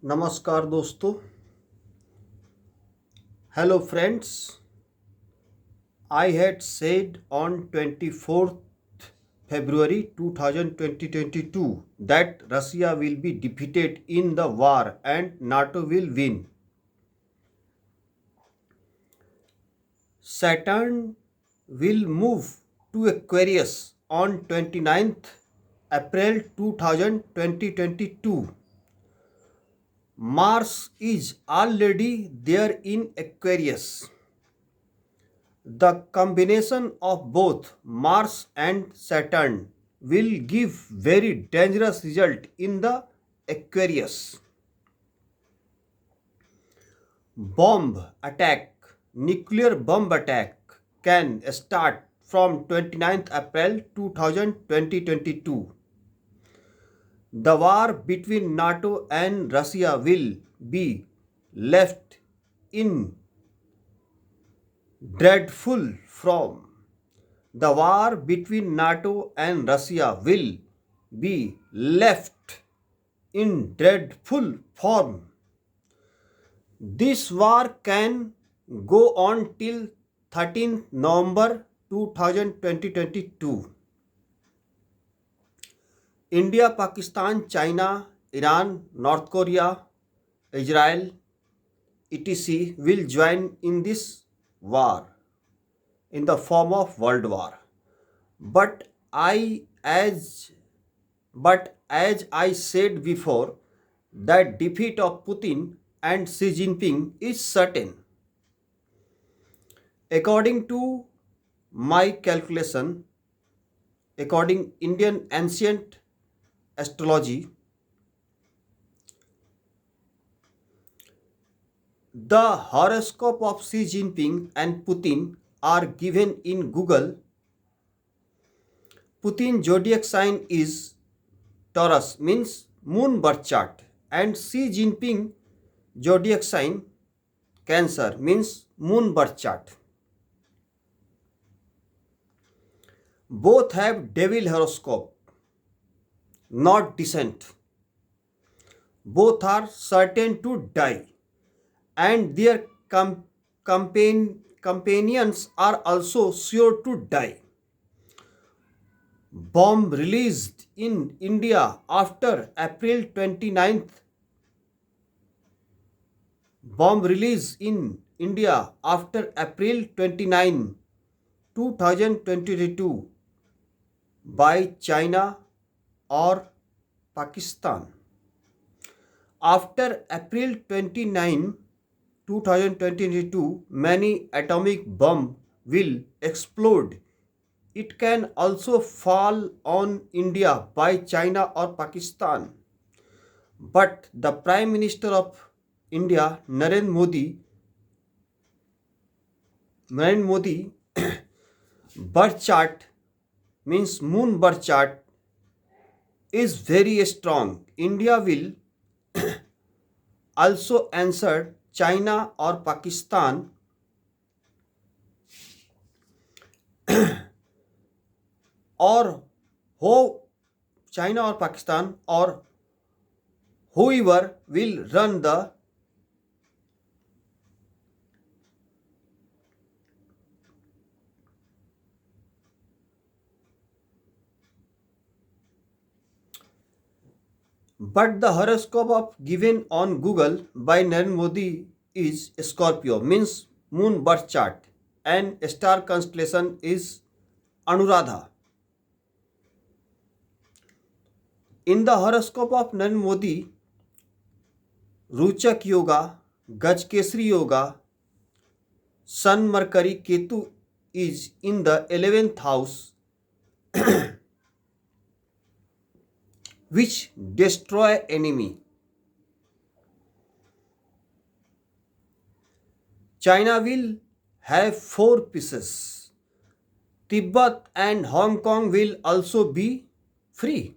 नमस्कार दोस्तों। Hello friends. I had said on 24th February 2022 that Russia will be defeated in the war and NATO will win. Saturn will move to Aquarius on 29th April 2022. Mars is already there in Aquarius. The combination of both Mars and Saturn will give very dangerous result in the Aquarius. Bomb attack, nuclear bomb attack can start from 29th April 2022. The war between NATO and Russia will be left in dreadful form. The war between NATO and Russia will be left in dreadful form. This war can go on till 13th November 2022. India, Pakistan, China, Iran, North Korea, Israel, etc. will join in this war in the form of world war. But I as I said before, that defeat of Putin and Xi Jinping is certain. According to my calculation, according Indian ancient astrology, the horoscope of Xi Jinping and Putin are given in Google. Putin zodiac sign is Taurus, means moon birth chart, and Xi Jinping zodiac sign Cancer, means moon birth chart. Both have devil horoscope, not descent. Both are certain to die, and their companions are also sure to die. Bomb released in India after April 29th. Bomb release in India after April 29, 2022 by China or Pakistan. After April 29, 2022, many atomic bomb will explode. It can also fall on India by China or Pakistan. But the Prime Minister of India, Narendra Modi birth chart, means moon birth chart, is very strong. India will also answer China or Pakistan or who China or Pakistan or whoever will run the but the horoscope of given on Google by Narendra Modi is Scorpio, means moon birth chart, and star constellation is Anuradha. In the horoscope of Narendra Modi, Ruchak Yoga, Gajkesri Yoga, Sun Mercury Ketu is in the 11th house, which destroy enemy. China will have 4 pieces. Tibet and Hong Kong will also be free.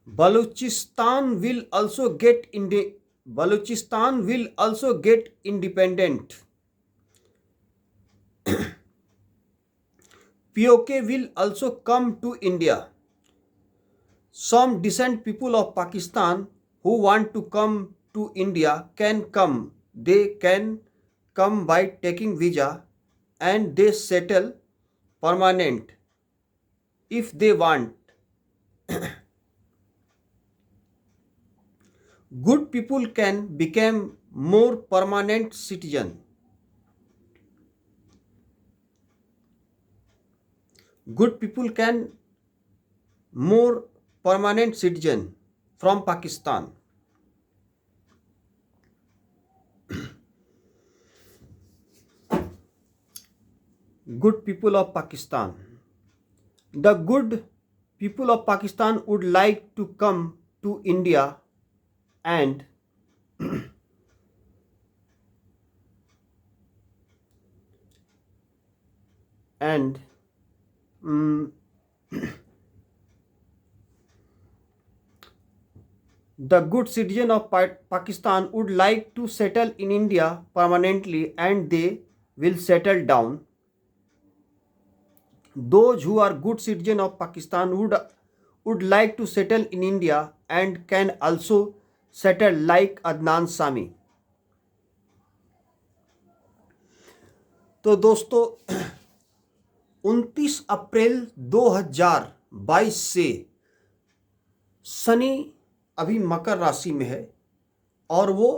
Balochistan will also get independent. POK will also come to India. Some decent people of Pakistan who want to come to India can come. They can come by taking visa and they settle permanent if they want. Good people can become more permanent citizen. Good people can more permanent citizen from Pakistan. Good people of Pakistan. The good people of Pakistan would like to come to India and and mm, the good citizen of Pakistan would like to settle in India permanently and they will settle down. Those who are good citizen of Pakistan would like to settle in India and can also settle like Adnan Sami. तो दोस्तों 29 अप्रैल 2022 से शनि अभी मकर राशि में है और वो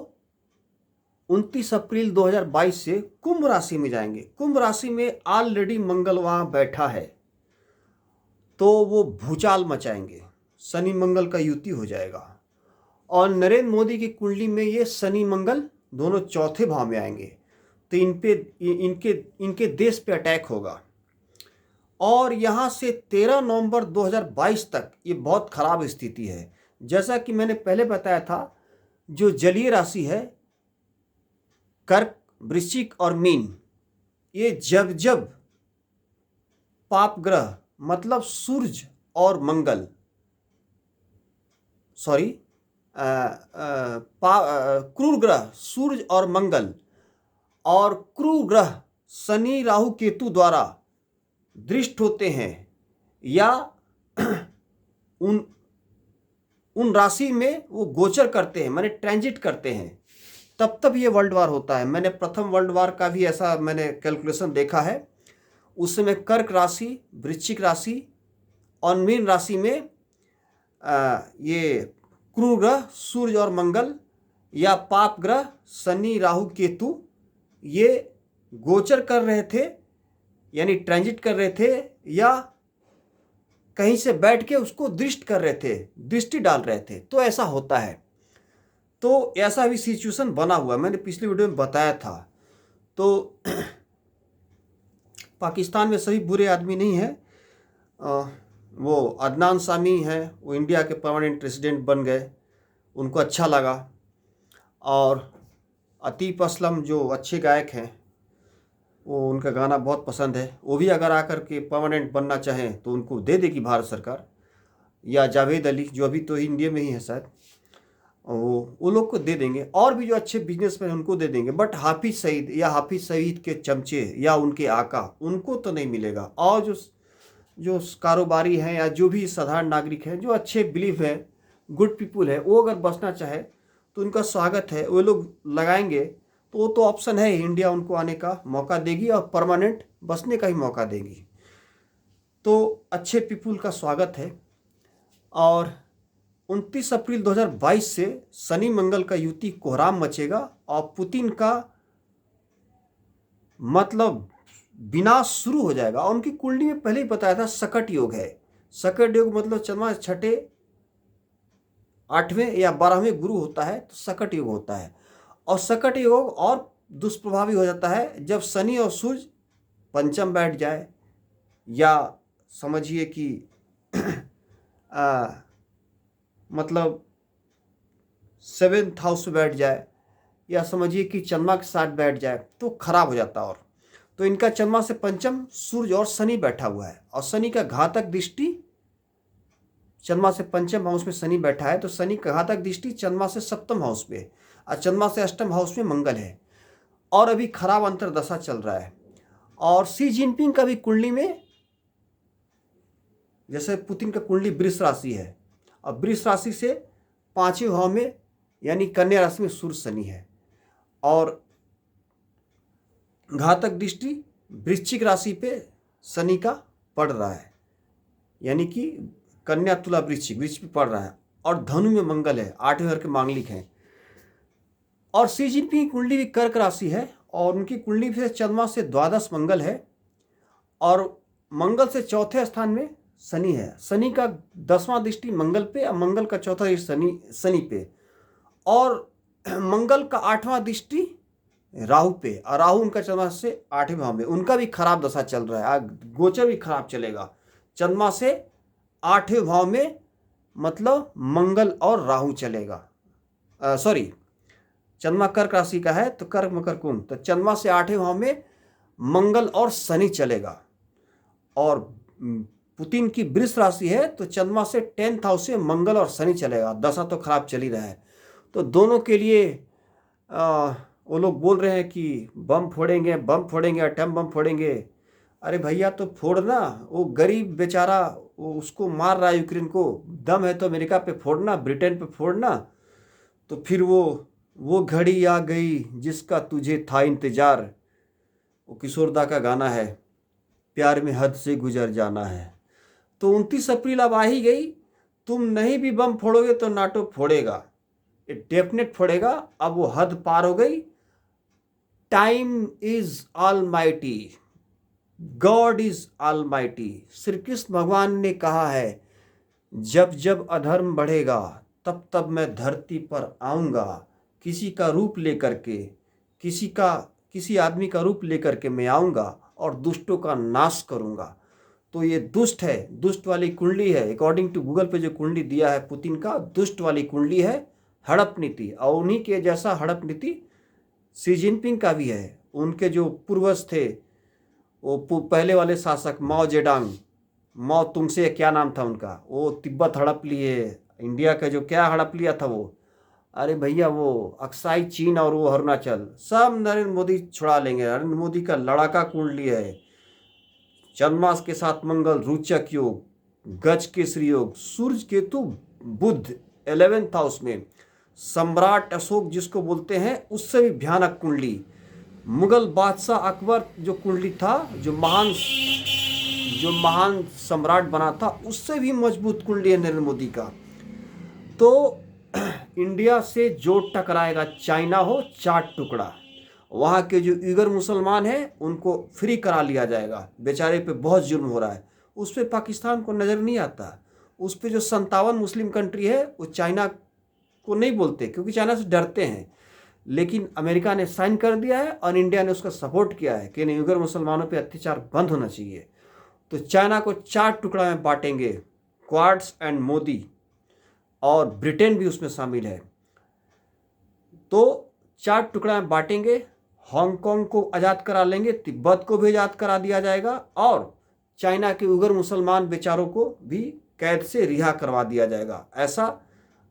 29 अप्रैल 2022 से कुंभ राशि में जाएंगे। कुंभ राशि में ऑलरेडी मंगल वहाँ बैठा है तो वो भूचाल मचाएंगे, शनि मंगल का युति हो जाएगा और नरेंद्र मोदी की कुंडली में ये शनि मंगल दोनों चौथे भाव में आएंगे तो इनके देश पे अटैक होगा और यहाँ से 13 नवंबर 2022 तक ये बहुत खराब स्थिति है। जैसा कि मैंने पहले बताया था, जो जलीय राशि है कर्क, वृश्चिक और मीन, ये जब जब पाप ग्रह मतलब सूर्य और मंगल क्रूर ग्रह सूर्य और मंगल और क्रूर ग्रह शनि राहु केतु द्वारा दृष्ट होते हैं या उन राशि में वो गोचर करते हैं, माने ट्रांजिट करते हैं, तब ये वर्ल्ड वार होता है। मैंने प्रथम वर्ल्ड वार का भी ऐसा मैंने कैलकुलेशन देखा है। उस समय कर्क राशि, वृश्चिक राशि और मीन राशि में ये क्रूर ग्रह सूर्य और मंगल या पाप ग्रह शनि राहु केतु ये गोचर कर रहे थे, यानी ट्रांजिट कर रहे थे या कहीं से बैठ के उसको दृष्ट कर रहे थे, दृष्टि डाल रहे थे। तो ऐसा होता है, तो ऐसा भी सिचुएशन बना हुआ, मैंने पिछली वीडियो में बताया था। तो पाकिस्तान में सभी बुरे आदमी नहीं है। वो अदनान सामी है, वो इंडिया के परमानेंट रेसिडेंट बन गए, उनको अच्छा लगा। और आतिफ असलम जो अच्छे गायक हैं, वो उनका गाना बहुत पसंद है, वो भी अगर आकर के परमानेंट बनना चाहें तो उनको दे देगी भारत सरकार, या जावेद अली जो अभी तो इंडिया में ही है शायद, वो लोग को दे देंगे। और भी जो अच्छे बिजनेसमैन उनको दे देंगे, बट हाफिज सईद या हाफिज सईद के चमचे या उनके आका उनको तो नहीं मिलेगा। और जो कारोबारी हैं या जो भी साधारण नागरिक हैं जो अच्छे बिलीव है, गुड पीपुल है, वो अगर बसना चाहे तो उनका स्वागत है, वो लोग लगाएंगे तो वो तो ऑप्शन है, इंडिया उनको आने का मौका देगी और परमानेंट बसने का ही मौका देगी। तो अच्छे पीपुल का स्वागत है। और 29 अप्रैल 2022 से शनि मंगल का युति कोहराम मचेगा और पुतिन का मतलब विनाश शुरू हो जाएगा। और उनकी कुंडली में पहले ही बताया था सकट योग है। सकट योग मतलब चंद्रमा छठे 8वें या 12वें गुरु होता है तो सकट योग होता है। और सकट योग और दुष्प्रभावी हो जाता है जब शनि और सूर्य पंचम बैठ जाए, या समझिए कि मतलब 7th हाउस में बैठ जाए, या समझिए कि चंद्रमा के साथ बैठ जाए तो खराब हो जाता। और तो इनका चंद्रमा से पंचम सूर्य और शनि बैठा हुआ है और शनि का घातक दृष्टि, चंद्रमा से पंचम हाउस में शनि बैठा है तो शनि का घातक दृष्टि चंद्रमा से सप्तम हाउस में और चंद्रमा से अष्टम हाउस में मंगल है और अभी खराब अंतरदशा चल रहा है। और शी जिनपिंग का भी कुंडली में, जैसे पुतिन का कुंडली वृष राशि है और वृष राशि से 5वें भाव में यानी कन्या राशि में सूर्य शनि है, और घातक दृष्टि वृश्चिक राशि पे शनि का पड़ रहा है, यानी कि कन्या तुला वृश्चिक पे पड़ रहा है, और धनु में मंगल है, 8वें घर के मांगलिक हैं। और शी जिनपिंग की कुंडली भी कर्क राशि है, और उनकी कुंडली से चंद्रमा से द्वादश मंगल है, और मंगल से चौथे स्थान में शनि है। शनि का 10वां दृष्टि मंगल पे, और मंगल का चौथा दृष्टि शनि पे, और मंगल का 8वां दृष्टि राहु पे, और राहु उनका चंद्रमा से 8वें भाव में, उनका भी खराब दशा चल रहा है, गोचर भी खराब चलेगा। चंद्रमा से 8वें भाव में मतलब मंगल और राहु चलेगा। सॉरी, चंद्रमा कर्क राशि का है तो कर्क मकर कुंभ, तो चंद्रमा से 8वें भाव में मंगल और शनि चलेगा। और पुतिन की वृष राशि है तो चंद्रमा से 10th हाउस से मंगल और शनि चलेगा। दशा तो खराब चल ही रहा है। तो दोनों के लिए वो लोग बोल रहे हैं कि बम फोड़ेंगे, एटम बम फोड़ेंगे। अरे भैया तो फोड़ना, वो गरीब बेचारा वो उसको मार रहा है, यूक्रेन को। दम है तो अमेरिका पे फोड़ना, ब्रिटेन पे फोड़ना। तो फिर वो घड़ी आ गई जिसका तुझे था इंतजार, वो किशोरदा का गाना है, प्यार में हद से गुजर जाना है। तो 29 अप्रैल अब आ ही गई, तुम नहीं भी बम फोड़ोगे तो नाटो फोड़ेगा, ये डेफिनेट फोड़ेगा। अब वो हद पार हो गई। Time is almighty, God is almighty. Shri Krishna भगवान ने कहा है, जब जब अधर्म बढ़ेगा तब तब मैं धरती पर आऊँगा, किसी का रूप लेकर के, किसी आदमी का रूप लेकर के मैं आऊँगा और दुष्टों का नाश करूँगा। तो ये दुष्ट है, दुष्ट वाली कुंडली है। अकॉर्डिंग टू गूगल पे जो कुंडली दिया है पुतिन का, दुष्ट वाली कुंडली है, हड़प नीति। और उन्हीं के जैसा हड़प नीति शी जिनपिंग का भी है। उनके जो पूर्वज थे, वो पहले वाले शासक माओ जेडांग, माओ तुंगसे, क्या नाम था उनका, वो तिब्बत हड़प लिए, इंडिया का जो क्या हड़प लिया था वो। अरे भैया वो अक्साई चीन और वो अरुणाचल सब नरेंद्र मोदी छुड़ा लेंगे। नरेंद्र मोदी का लड़ाका कुंडली है, चंद्रमा के साथ मंगल, रुचक योग, गज केसरी योग, सूर्य केतु बुध 11th हाउस में, सम्राट अशोक जिसको बोलते हैं उससे भी भयानक कुंडली, मुगल बादशाह अकबर जो कुंडली था, जो महान सम्राट बना था, उससे भी मजबूत कुंडली है नरेंद्र मोदी का। तो इंडिया से जो टकराएगा, चाइना हो 4 टुकड़ा, वहाँ के जो उइगर मुसलमान हैं उनको फ्री करा लिया जाएगा। बेचारे पे बहुत जुल्म हो रहा है, उस पर पाकिस्तान को नज़र नहीं आता। उस पर जो 57 मुस्लिम कंट्री है वो चाइना को नहीं बोलते, क्योंकि चाइना से डरते हैं। लेकिन अमेरिका ने साइन कर दिया है और इंडिया ने उसका सपोर्ट किया है कि नहीं, उइगर मुसलमानों पे अत्याचार बंद होना चाहिए। तो चाइना को 4 टुकड़ा में बांटेंगे, क्वाड्स एंड मोदी, और ब्रिटेन भी उसमें शामिल है। तो 4 टुकड़ा में बांटेंगे, हांगकांग को आज़ाद करा लेंगे, तिब्बत को भी आज़ाद करा दिया जाएगा, और चाइना के उइगर मुसलमान बेचारों को भी कैद से रिहा करवा दिया जाएगा। ऐसा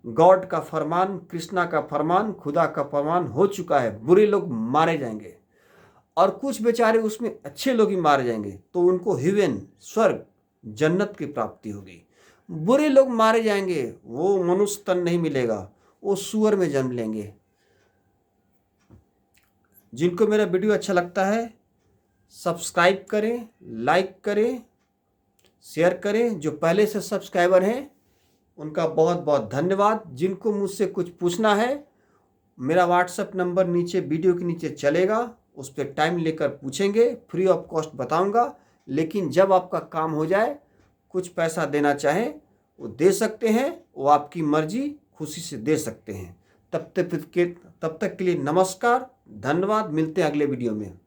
गॉड का फरमान, कृष्णा का फरमान, खुदा का फरमान हो चुका है। बुरे लोग मारे जाएंगे और कुछ बेचारे उसमें अच्छे लोग ही मारे जाएंगे, तो उनको हेवन, स्वर्ग, जन्नत की प्राप्ति होगी। बुरे लोग मारे जाएंगे, वो मनुष्य तन नहीं मिलेगा, वो सूअर में जन्म लेंगे। जिनको मेरा वीडियो अच्छा लगता है सब्सक्राइब करें, लाइक करें, शेयर करें। जो पहले से सब्सक्राइबर हैं उनका बहुत बहुत धन्यवाद। जिनको मुझसे कुछ पूछना है, मेरा व्हाट्सएप नंबर नीचे वीडियो के नीचे चलेगा, उस पर टाइम लेकर पूछेंगे, फ्री ऑफ कॉस्ट बताऊंगा। लेकिन जब आपका काम हो जाए, कुछ पैसा देना चाहें वो दे सकते हैं, वो आपकी मर्जी, खुशी से दे सकते हैं। तब तक के लिए नमस्कार, धन्यवाद। मिलते हैं अगले वीडियो में।